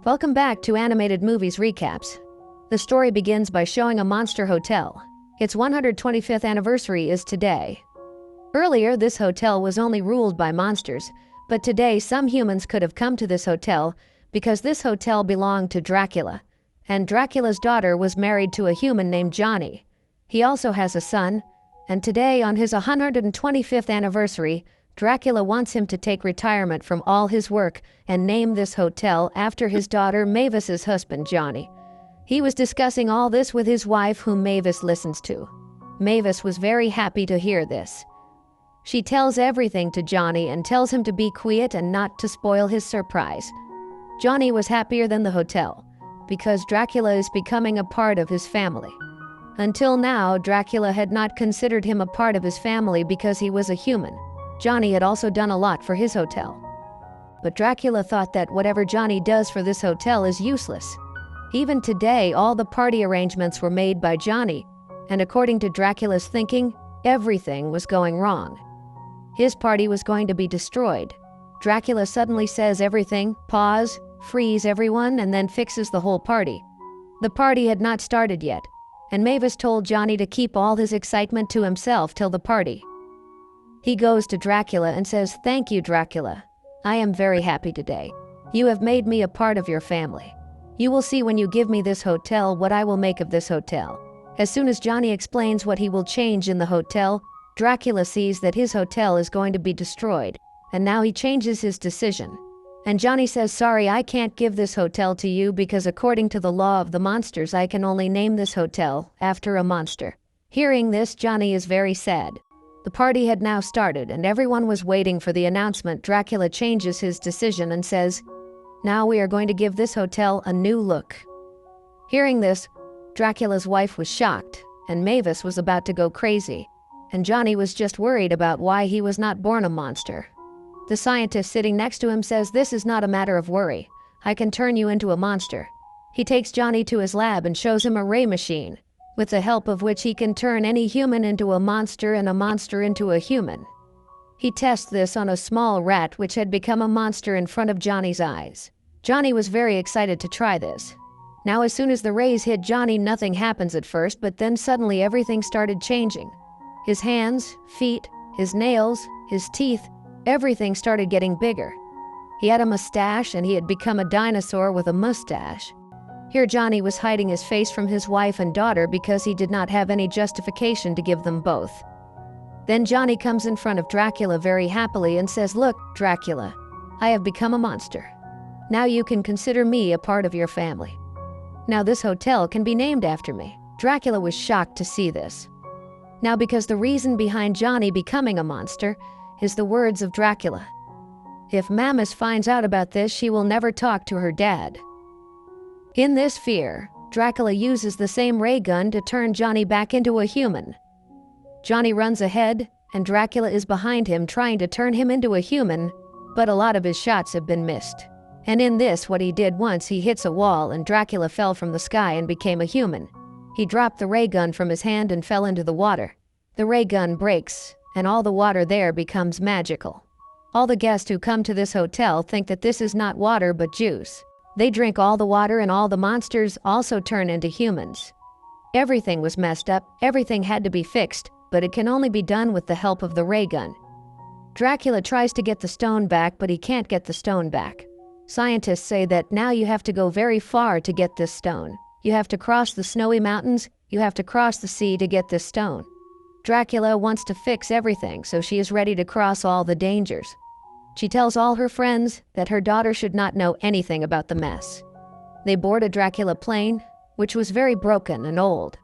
Welcome back to Animated Movies Recaps. The story begins by showing a monster hotel. Its 125th anniversary is today. Earlier, this hotel was only ruled by monsters, but today some humans could have come to this hotel because this hotel belonged to Dracula, and Dracula's daughter was married to a human named Johnny. He also has a son, and today, on his 125th anniversary, Dracula wants him to take retirement from all his work and name this hotel after his daughter Mavis's husband, Johnny. He was discussing all this with his wife, whom Mavis listens to. Mavis was very happy to hear this. She tells everything to Johnny and tells him to be quiet and not to spoil his surprise. Johnny was happier than the hotel, because Dracula is becoming a part of his family. Until now, Dracula had not considered him a part of his family because he was a human. Johnny had also done a lot for his hotel. But Dracula thought that whatever Johnny does for this hotel is useless. Even today, all the party arrangements were made by Johnny, and according to Dracula's thinking, everything was going wrong. His party was going to be destroyed. Dracula suddenly says everything, pause, freeze everyone, and then fixes the whole party. The party had not started yet, and Mavis told Johnny to keep all his excitement to himself till the party. He goes to Dracula and says, "Thank you, Dracula. I am very happy today. You have made me a part of your family. You will see when you give me this hotel what I will make of this hotel." As soon as Johnny explains what he will change in the hotel, Dracula sees that his hotel is going to be destroyed, and now he changes his decision. And Johnny says, "Sorry, I can't give this hotel to you because according to the law of the monsters, I can only name this hotel after a monster." Hearing this, Johnny is very sad. The party had now started, and everyone was waiting for the announcement. Dracula changes his decision and says, "Now we are going to give this hotel a new look." Hearing this, Dracula's wife was shocked, and Mavis was about to go crazy, and Johnny was just worried about why he was not born a monster. The scientist sitting next to him says, "This is not a matter of worry. I can turn you into a monster." He takes Johnny to his lab and shows him a ray machine, with the help of which he can turn any human into a monster and a monster into a human. He tests this on a small rat which had become a monster in front of Johnny's eyes. Johnny was very excited to try this. Now, as soon as the rays hit Johnny, nothing happens at first, but then suddenly everything started changing. His hands, feet, his nails, his teeth, everything started getting bigger. He had a mustache, and he had become a dinosaur with a mustache. Here Johnny was hiding his face from his wife and daughter because he did not have any justification to give them both. Then Johnny comes in front of Dracula very happily and says, "Look, Dracula, I have become a monster. Now you can consider me a part of your family. Now this hotel can be named after me." Dracula was shocked to see this. Now, because the reason behind Johnny becoming a monster is the words of Dracula. If Mavis finds out about this, she will never talk to her dad. In this fear, Dracula uses the same ray gun to turn Johnny back into a human. Johnny runs ahead, and Dracula is behind him trying to turn him into a human, but a lot of his shots have been missed. And in this, what he did once, he hits a wall and Dracula fell from the sky and became a human. He dropped the ray gun from his hand and fell into the water. The ray gun breaks, and all the water there becomes magical. All the guests who come to this hotel think that this is not water but juice. They drink all the water, and all the monsters also turn into humans. Everything was messed up, everything had to be fixed, but it can only be done with the help of the ray gun. Dracula tries to get the stone back, but he can't get the stone back. Scientists say that now you have to go very far to get this stone. You have to cross the snowy mountains, you have to cross the sea to get this stone. Dracula wants to fix everything, so she is ready to cross all the dangers. She tells all her friends that her daughter should not know anything about the mess. They board a Dracula plane, which was very broken and old.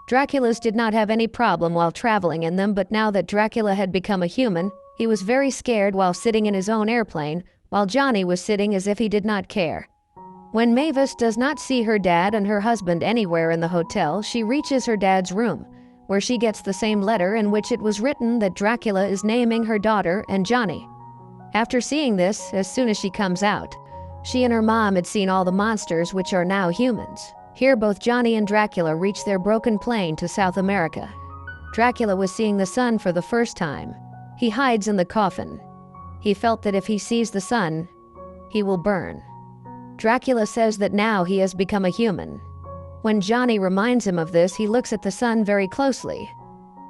Dracula's did not have any problem while traveling in them, but now that Dracula had become a human, he was very scared while sitting in his own airplane, while Johnny was sitting as if he did not care. When Mavis does not see her dad and her husband anywhere in the hotel, she reaches her dad's room, where she gets the same letter in which it was written that Dracula is naming her daughter and Johnny. After seeing this, as soon as she comes out, she and her mom had seen all the monsters which are now humans. Here both Johnny and Dracula reach their broken plane to South America. Dracula was seeing the sun for the first time. He hides in the coffin. He felt that if he sees the sun, he will burn. Dracula says that now he has become a human. When Johnny reminds him of this, he looks at the sun very closely.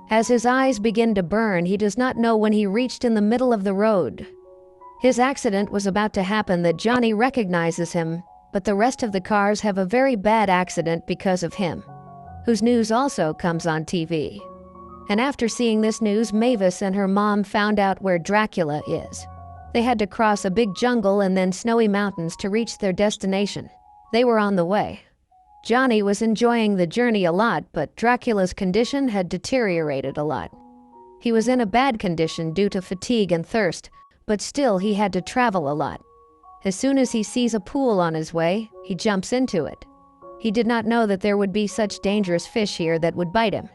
As his eyes begin to burn, he does not know when he reached in the middle of the road. His accident was about to happen that Johnny recognizes him, but the rest of the cars have a very bad accident because of him, whose news also comes on TV. And after seeing this news, Mavis and her mom found out where Dracula is. They had to cross a big jungle and then snowy mountains to reach their destination. They were on the way. Johnny was enjoying the journey a lot, but Dracula's condition had deteriorated a lot. He was in a bad condition due to fatigue and thirst, but still he had to travel a lot. As soon as he sees a pool on his way, he jumps into it. He did not know that there would be such dangerous fish here that would bite him.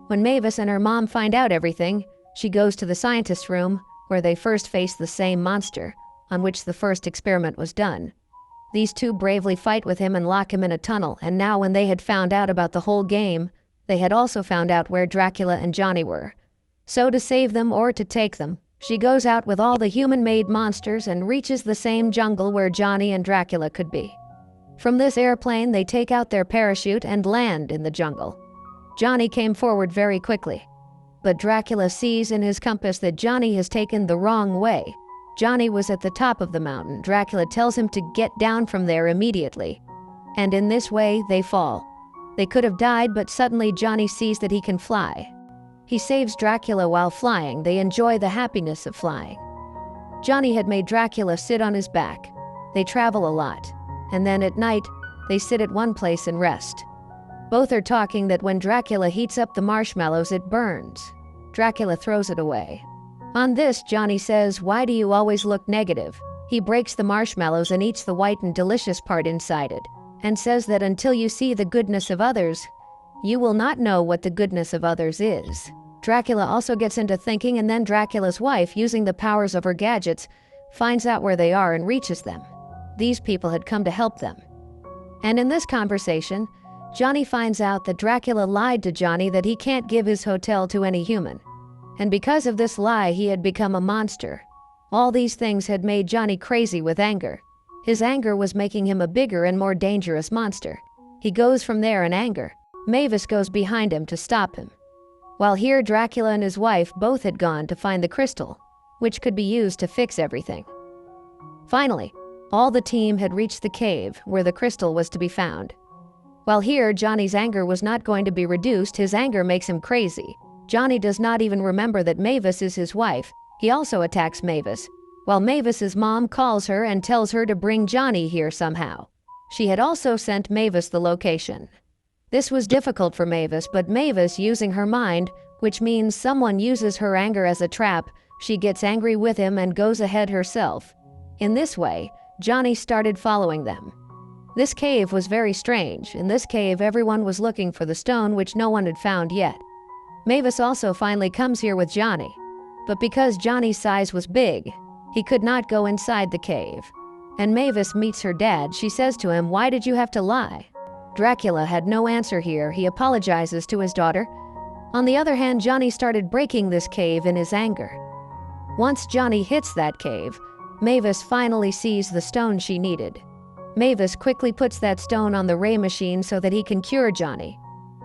When Mavis and her mom find out everything, she goes to the scientist's room, where they first face the same monster, on which the first experiment was done. These two bravely fight with him and lock him in a tunnel, and now when they had found out about the whole game, they had also found out where Dracula and Johnny were. So to save them or to take them, she goes out with all the human-made monsters and reaches the same jungle where Johnny and Dracula could be. From this airplane, they take out their parachute and land in the jungle. Johnny came forward very quickly, but Dracula sees in his compass that Johnny has taken the wrong way. Johnny was at the top of the mountain. Dracula tells him to get down from there immediately, and in this way they fall. They could have died, but suddenly Johnny sees that he can fly. He saves Dracula while flying. They enjoy the happiness of flying. Johnny had made Dracula sit on his back. They travel a lot, and then at night, they sit at one place and rest. Both are talking that when Dracula heats up the marshmallows, it burns. Dracula throws it away. On this, Johnny says, "Why do you always look negative?" He breaks the marshmallows and eats the white and delicious part inside it, and says that until you see the goodness of others, you will not know what the goodness of others is. Dracula also gets into thinking, and then Dracula's wife, using the powers of her gadgets, finds out where they are and reaches them. These people had come to help them. And in this conversation, Johnny finds out that Dracula lied to Johnny that he can't give his hotel to any human. And because of this lie, he had become a monster. All these things had made Johnny crazy with anger. His anger was making him a bigger and more dangerous monster. He goes from there in anger. Mavis goes behind him to stop him. While here, Dracula and his wife both had gone to find the crystal, which could be used to fix everything. Finally, all the team had reached the cave where the crystal was to be found. While here, Johnny's anger was not going to be reduced. His anger makes him crazy. Johnny does not even remember that Mavis is his wife. He also attacks Mavis, while Mavis's mom calls her and tells her to bring Johnny here somehow. She had also sent Mavis the location. This was difficult for Mavis, but Mavis, using her mind, which means someone uses her anger as a trap, she gets angry with him and goes ahead herself. In this way, Johnny started following them. This cave was very strange. In this cave, everyone was looking for the stone, which no one had found yet. Mavis also finally comes here with Johnny, but because Johnny's size was big, he could not go inside the cave. And Mavis meets her dad. She says to him, "Why did you have to lie?" Dracula had no answer here. He apologizes to his daughter. On the other hand, Johnny started breaking this cave in his anger. Once Johnny hits that cave, Mavis finally sees the stone she needed. Mavis quickly puts that stone on the ray machine so that he can cure Johnny.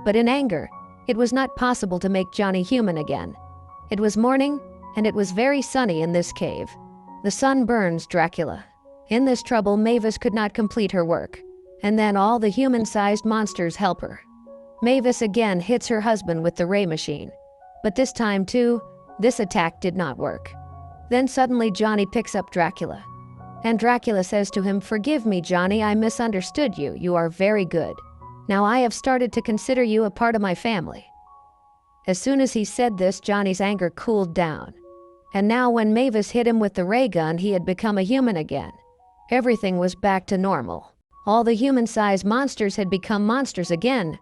But in anger, it was not possible to make Johnny human again. It was morning, and it was very sunny in this cave. The sun burns Dracula. In this trouble, Mavis could not complete her work. And then all the human-sized monsters help her. Mavis again hits her husband with the ray machine. But this time too, this attack did not work. Then suddenly Johnny picks up Dracula. And Dracula says to him, "Forgive me, Johnny, I misunderstood you. You are very good. Now I have started to consider you a part of my family." As soon as he said this, Johnny's anger cooled down. And now when Mavis hit him with the ray gun, he had become a human again. Everything was back to normal. All the human-sized monsters had become monsters again.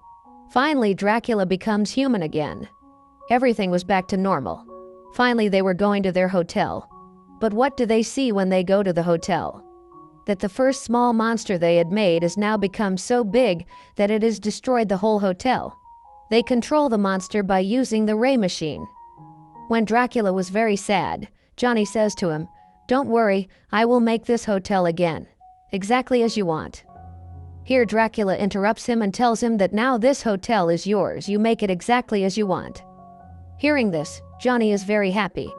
Finally, Dracula becomes human again. Everything was back to normal. Finally, they were going to their hotel. But what do they see when they go to the hotel? That the first small monster they had made has now become so big that it has destroyed the whole hotel. They control the monster by using the ray machine. When Dracula was very sad, Johnny says to him, "Don't worry, I will make this hotel again." exactly as you want." Here Dracula interrupts him and tells him that now this hotel is yours, you make it exactly as you want. Hearing this, Johnny is very happy.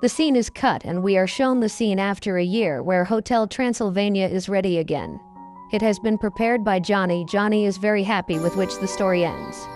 The scene is cut and we are shown the scene after a year where Hotel Transylvania is ready again. It has been prepared by Johnny. Johnny is very happy with which the story ends.